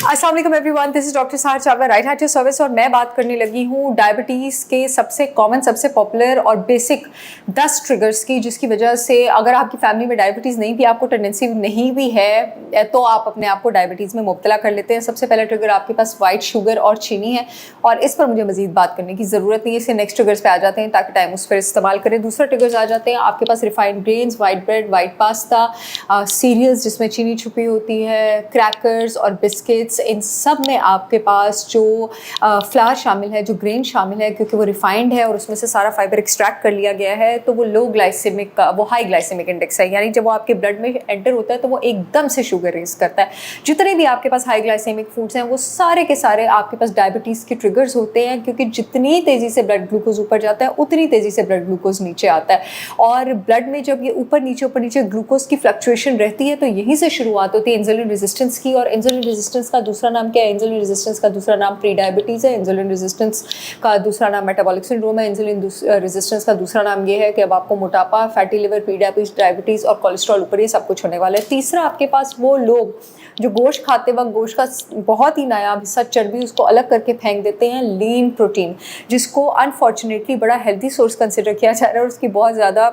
अस्सलाम वालेकुम everyone, this is doctor Sahar Chawla, right heart your service. और मैं बात करने लगी हूँ डायबिटीज़ के सबसे कॉमन, सबसे पॉपुलर और बेसिक 10 ट्रिगर्स की, जिसकी वजह से अगर आपकी फैमिली में डायबिटीज़ नहीं भी, आपको टेंडेंसी नहीं भी है, तो आप अपने आप को डायबिटीज़ में मुब्तला कर लेते हैं। सबसे पहला ट्रिगर आपके पास वाइट शुगर और चीनी है, और इस पर मुझे मजीद बात करने की ज़रूरत नहीं है, इससे नेक्स्ट ट्रिगर्स पे आ जाते हैं ताकि टाइम उस पर इस्तेमाल करें। दूसरा ट्रिगर्स आ जाते हैं आपके पास refined grains, white bread, white pasta, cereals जिसमें चीनी छुपी होती है, क्रैकर्स और बिस्किट्स, इन सब में आपके पास जो फ्लावर शामिल है, जो ग्रेन शामिल है, क्योंकि वो रिफाइंड है और उसमें से सारा फाइबर एक्सट्रैक्ट कर लिया गया है, तो वो लो ग्लाइसेमिक का, वो हाई ग्लाइसेमिक इंडेक्स है, यानी जब वो आपके ब्लड में एंटर होता है तो वो एकदम से शुगर रेज करता है। जितने भी आपके पास हाई ग्लाइसेमिक फूड्स हैं वो सारे के सारे आपके पास डायबिटीज़ के ट्रिगर्स होते हैं, क्योंकि जितनी तेज़ी से ब्लड ग्लूकोज ऊपर जाता है उतनी तेज़ी से ब्लड ग्लूकोज नीचे आता है, और ब्लड में जब ये ऊपर नीचे ग्लूकोज की फ्लक्चुएशन रहती है तो यहीं से शुरुआत होती है इंसुलिन रेजिस्टेंस की। और इंसुलिन रेजिस्टेंस का दूसरा नाम क्या है? इंसुलिन रेजिस्टेंस का दूसरा नाम प्री डायबिटीज़ है। इंसुलिन रेजिस्टेंस का दूसरा नाम मेटाबॉलिक सिंड्रोम है। इंसुलिन रेजिस्टेंस का दूसरा नाम ये है कि अब आपको मोटापा, फैटी लिवर, प्री डायबिटीज़ और कोलेस्ट्रॉल ऊपर ये सब कुछ होने वाला है। तीसरा, आपके पास वो लोग जो गोश्त खाते वक्त गोश्त का बहुत ही नायाब हिस्सा चर्बी उसको अलग करके फेंक देते हैं, लीन प्रोटीन, जिसको अनफॉर्चुनेटली बड़ा हेल्दी सोर्स कंसिडर किया जा रहा है और उसकी बहुत ज़्यादा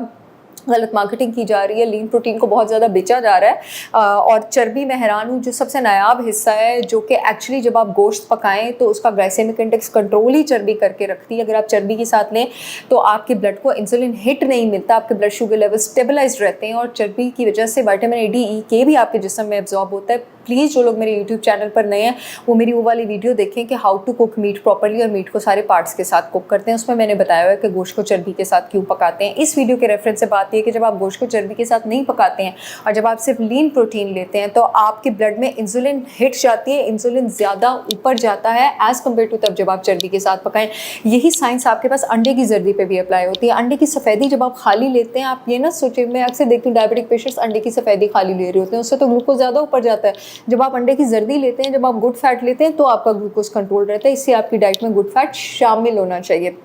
गलत मार्केटिंग की जा रही है। लीन प्रोटीन को बहुत ज़्यादा बेचा जा रहा है, और चर्बी में हैरान हूँ, जो सबसे नायाब हिस्सा है, जो कि एक्चुअली जब आप गोश्त पकाएं तो उसका ग्लाइसेमिक इंडेक्स कंट्रोल ही चर्बी करके रखती है। अगर आप चर्बी के साथ लें तो आपके ब्लड को इंसुलिन हिट नहीं मिलता, आपके ब्लड शुगर लेवल स्टेबलाइज्ड रहते हैं, और चर्बी की वजह से विटामिन ए, डी, ई, के भी आपके जिस्म में एब्जॉर्ब होता है। प्लीज़ जो लोग मेरे यूट्यूब चैनल पर नए हैं वो मेरी वो वाली वीडियो देखें कि how to cook meat properly, और मीट को सारे पार्ट्स के साथ कुक करते हैं। उसमें मैंने बताया हुआ है कि गोश्त को चर्बी के साथ क्यों पकाते हैं। इस वीडियो के रेफरेंस से बात यह है कि जब आप गोश्त को चर्बी के साथ नहीं पकाते हैं और जब आप सिर्फ लीन प्रोटीन लेते हैं तो आपके ब्लड में इंसुलिन हिट जाती है, इंसुलिन ज़्यादा ऊपर जाता है एज़ कम्पेयर टू तब जब आप चर्बी के साथ पकाएं। यही साइंस आपके पास अंडे की जर्दी पे भी अप्लाई होती है। अंडे की सफ़ेदी जब आप खाली लेते हैं, आप ये ना सोचिए, मैं अक्सर देखती हूँ डायबिटिक पेशेंट्स अंडे की सफ़ेदी खाली ले रहे होते हैं, उससे तो ग्लूकोज ज़्यादा ऊपर जाता है। जब आप अंडे की जर्दी लेते हैं, जब आप गुड फैट लेते हैं, तो आपका ग्लूकोज कंट्रोल रहता है। इससे आपकी डाइट में गुड फैट शामिल होना चाहिए।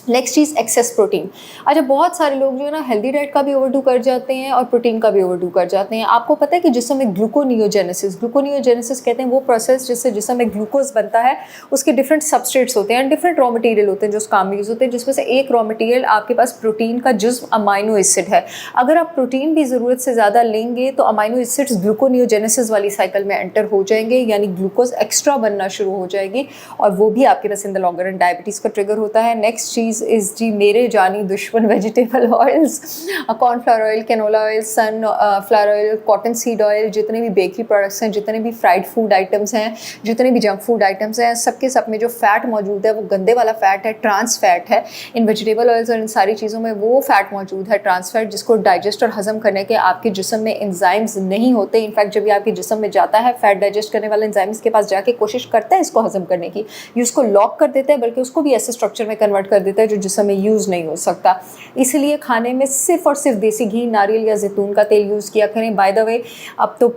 नेक्स्ट चीज़, एक्सेस प्रोटीन। अच्छा, बहुत सारे लोग जो है ना हेल्दी डाइट का भी ओवरडू कर जाते हैं और प्रोटीन का भी ओवरडू कर जाते हैं। आपको पता है कि जिसमें ग्लूकोनियोजेनेसिस कहते हैं वो प्रोसेस जिससे जिसमें ग्लूकोज बनता है, उसके डिफरेंट सबस्ट्रेट्स होते हैं, डिफरेंट रॉ मटेरियल होते हैं जो उस काम में यूज़ होते हैं, जिसमें से एक रॉ मटेरियल आपके पास प्रोटीन का जुज़्व अमाइनो एसिड है। अगर आप प्रोटीन भी ज़रूरत से ज़्यादा लेंगे तो अमाइनो एसिड्स ग्लूकोनियोजेनेसिस वाली साइकिल में एंटर हो जाएंगे, यानी ग्लूकोज एक्स्ट्रा बनना शुरू हो जाएगी, और वो भी आपके पास in the longer run diabetes का ट्रिगर होता है। नेक्स्ट चीज़ इस जी मेरे जानी दुश्मन vegetable oils, cornflower oil, canola oil, sunflower oil, cottonseed oil, जितने भी बेकरी प्रोडक्ट्स हैं, जितने भी फ्राइड फूड आइटम्स हैं, जितने भी जंक फूड आइटम्स हैं, सबके सब में जो फैट मौजूद है वो गंदे वाला फैट है, ट्रांस फैट है। इन वेजिटेबल ऑयल्स और इन सारी चीज़ों में वो फैट मौजूद है, ट्रांस फैट, जिसको डाइजेस्ट और हजम करने के आपके जिस्म में एंजाइम्स नहीं होते। इनफैक्ट जब ये आपके जिस्म में जाता है, फैट डाइजेस्ट करने वाला एंजाइम्स के पास जाके कोशिश करता है इसको हजम करने की, ये उसको लॉक कर देता है, बल्कि उसको भी ऐसे स्ट्रक्चर में कन्वर्ट कर देता है जो जिस्म में यूज़ नहीं हो सकता। इसलिए खाने में सिर्फ और सिर्फ देसी घी, नारियल या जैतून का तेल यूज़ किया करें। बाय द वे, अब तो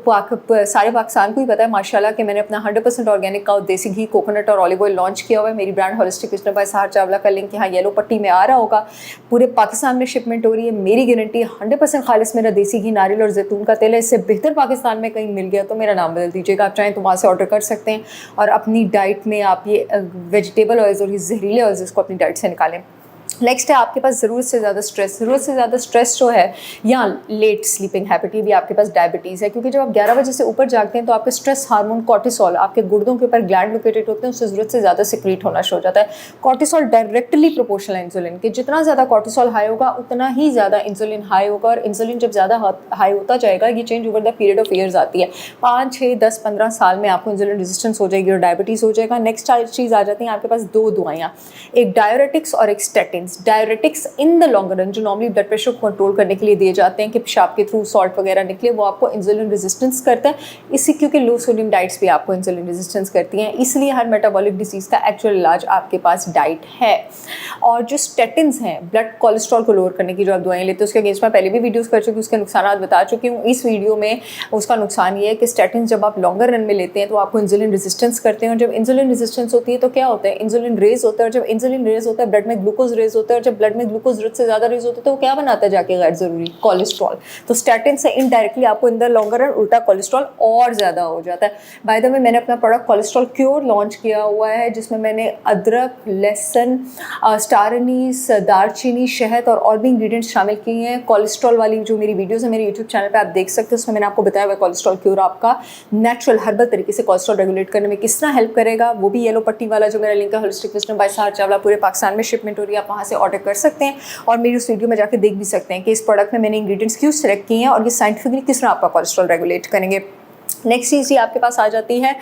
सारे पाकिस्तान को ही पता है माशाल्लाह कि मैंने अपना 100% ऑर्गेनिक का देसी घी, कोकोनट और ऑलिव ऑयल लॉन्च किया हुआ है। मेरी brand holistic kitchen by Sahar Chawla का लिंक यहाँ येलो पट्टी में आ रहा होगा। पूरे पाकिस्तान में शिपमेंट हो रही है। मेरी गारंटी 100% खालिस मेरा देसी घी, नारियल और जैतून का तेल है। इससे बेहतर पाकिस्तान में कहीं मिल गया तो मेरा नाम बदल दीजिएगा, आप चाहें तो वहाँ से ऑर्डर कर सकते हैं, और अपनी डाइट में आप ये वेजिटेबल ऑयल्स और ये जहरीले ऑयल्स इसको अपनी डाइट से निकालें। नेक्स्ट है आपके पास ज़रूरत से ज़्यादा स्ट्रेस जो है, या लेट स्लीपिंग हैबिट, ये भी आपके पास डायबिटीज़ है, क्योंकि जब आप 11 बजे से ऊपर जागते हैं तो आपके स्ट्रेस हार्मोन कॉर्टिसोल, आपके गुर्दों के ऊपर ग्लैंड लोकेटेड होते हैं, उससे ज़रूरत से ज़्यादा सिक्रीट होना शुरू हो जाता है। कॉर्टिसोल डायरेक्टली प्रोपोर्शनल है इंसुलिन के, जितना ज़्यादा कॉर्टिसोल हाई होगा उतना ही ज़्यादा इंसुलिन हाई होगा, और इंसुलिन जब ज़्यादा हाई होता जाएगा, ये change over the period of years आती है, 5, 6, 10, 15 साल में आपको इंसुलिन रेजिस्टेंस हो जाएगी और डायबिटीज़ हो जाएगा। नेक्स्ट चीज़ आ जाती है आपके पास 2 दवाइयाँ, एक डायरेटिक्स और एक statins. Diuretics in the long run जो नॉर्मली ब्लड प्रेशर को कंट्रोल करने के लिए दिए जाते हैं कि पेशाब के थ्रू सॉल्ट वगैरह निकले, वो आपको इंसुलिन रेजिस्टेंस करता है। इसी क्योंकि लो सोडियम डाइट्स भी आपको इंसुलिन रेजिस्टेंस करती हैं, इसलिए हर मेटाबॉलिक डिजीज़ का एक्चुअल इलाज आपके पास डाइट है। और जो स्टेटिन्स हैं, ब्लड कोलेस्ट्रॉल को लोअर करने की जो आप दवाएं लेते हैं, उसके अगेंस्ट मैं पहले भी वीडियोस कर चुकी हूँ, उसके नुकसान बता चुकी हूँ। इस वीडियो में उसका नुकसान ये है कि स्टेटिन्स जब आप लॉन्गर रन में लेते हैं तो आपको इंसुलिन रेजिस्टेंस करते हैं, और जब इंसुलिन रेजिस्टेंस होती है तो क्या होता है, इंसुलिन रेज होता है, और जब इंसुलिन रेज होता है ब्लड में ग्लूकोज रेज होता है, और जब ब्लड में ग्लूकोज ज़रूरत से ज़्यादा रिलीज होता है तो वो क्या बनाता है जाके गैर ज़रूरी कोलेस्ट्रॉल। तो स्टैटिन से इनडायरेक्टली आपको अंदर लॉन्गर रन उल्टा कोलेस्ट्रॉल और ज़्यादा हो जाता है। बाय द वे मैंने अपना प्रोडक्ट कोलेस्ट्रॉल क्योर लॉन्च किया हुआ है, जिसमें मैंने अदरक, लहसुन, स्टार एनीस, दालचीनी, शहद और भी इंग्रेडिएंट्स शामिल किए हैं। कोलेस्ट्रॉल वाली जो मेरी वीडियोज़ है मेरे यूट्यूब चैनल पर आप देख सकते हो, उसमें मैंने आपको बताया हुआ कोलेस्ट्रॉल क्योर आपका नेचुरल हर्बल तरीके से कोलेस्ट्रॉल रेगुलेट करने में किस तरह हेल्प करेगा। वो भी येलो पट्टी वाला जो मेरा लिंक है होलिस्टिक विजडम बाय सार चावला, पूरे पाकिस्तान में शिपमेंट हो रही है, आप वहाँ से ऑर्डर कर सकते हैं और मेरी उस वीडियो में जाकर देख भी सकते हैं कि इस प्रोडक्ट में मैंने इंग्रेडिएंट्स क्यों सेलेक्ट किए हैं और ये साइंटिफिकली किस तरह आपका कोलेस्ट्रॉल रेगुलेट करेंगे। नेक्स्ट चीज़ ये आपके पास आ जाती है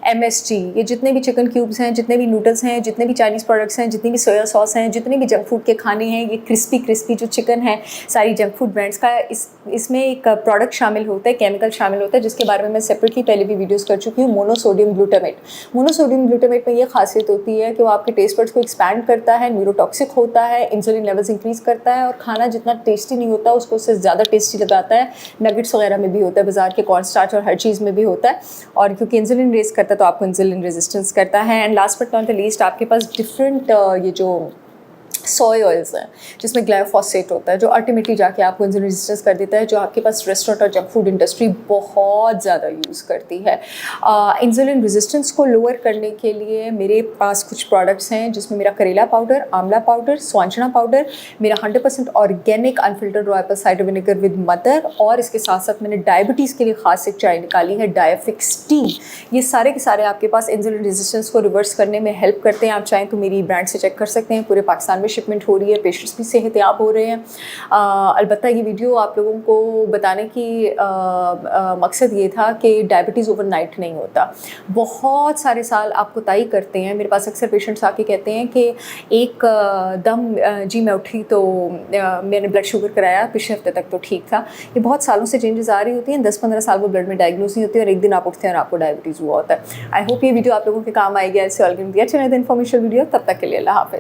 MSG। ये जितने भी चिकन क्यूब्स हैं, जितने भी नूडल्स हैं, जितने भी चाइनीज़ प्रोडक्ट्स हैं, जितनी भी सोया सॉस हैं, जितने भी जंक फूड के खाने हैं, ये क्रिस्पी जो चिकन है सारी जंक फूड ब्रांड्स का, इसमें एक प्रोडक्ट शामिल होता है, केमिकल शामिल होता है, जिसके बारे में मैं सेपरेटली पहले भी वीडियोज़ कर चुकी हूँ, मोनोसोडियम ग्लूटामेट। मोनोसोडियम ग्लूटामेट में ये खासियत होती है कि वो आपके टेस्ट बड्स को एक्सपैंड करता है, न्यूरोटॉक्सिक होता है, इंसुलिन लेवल्स इंक्रीज़ करता है और खाना जितना टेस्टी नहीं होता उसको उससे ज़्यादा टेस्टी लगाता है। नगेट्स वगैरह में भी होता है, बाजार के कॉर्न स्टार्च और हर चीज़ में भी होता है, और क्योंकि इंसुलिन रेस करता है तो आपको इंसुलिन रेजिस्टेंस करता है। And last but not the least आपके पास डिफरेंट ये जो सोय ऑयल्स हैं जिसमें ग्लाइफोसेट होता है, जो अल्टीमेटली जाके आपको इंसुलिन रेजिस्टेंस कर देता है, जो आपके पास रेस्टोरेंट और जंक फूड इंडस्ट्री बहुत ज़्यादा यूज़ करती है। इंसुलिन रेजिस्टेंस को लोअर करने के लिए मेरे पास कुछ प्रोडक्ट्स हैं, जिसमें मेरा करेला पाउडर, आंवला पाउडर, स्वांजना पाउडर, मेरा 100% organic unfiltered raw Apple cider vinegar with mother, और इसके साथ साथ मैंने डायबिटीज़ के लिए खास एक चाय निकाली है, डायफिक्स टी। ये सारे के सारे आपके पास इंसुलिन रेजिस्टेंस को रिवर्स करने में हेल्प करते हैं। आप चाहें तो मेरी ब्रांड से चेक कर सकते हैं, पूरे पाकिस्तान में शिपमेंट हो रही है, पेशेंट्स भी सेहतयाब हो रहे हैं। अलबत्ता ये वीडियो आप लोगों को बताने की मकसद ये था कि डायबिटीज़ ओवरनाइट नहीं होता। बहुत सारे साल आपको तय करते हैं। मेरे पास अक्सर पेशेंट्स आके कहते हैं कि एक दम जी मैं उठी तो मैंने ब्लड शुगर कराया, पिछले हफ्ते तक तो ठीक था। ये बहुत सालों से चेंजेस आ रही होती हैं, 10-15 साल वो ब्लड में डायग्नोज नहीं होती और एक दिन आप उठते हैं और आपको डायबिटीज़ हुआ होता है। आई होप ये वीडियो आप लोगों के काम आएगी। ऐसे ऑलरेडी अच्छा इन्फॉर्मेशन वीडियो, तब तक के लिए अल्लाह हाफ़िज़।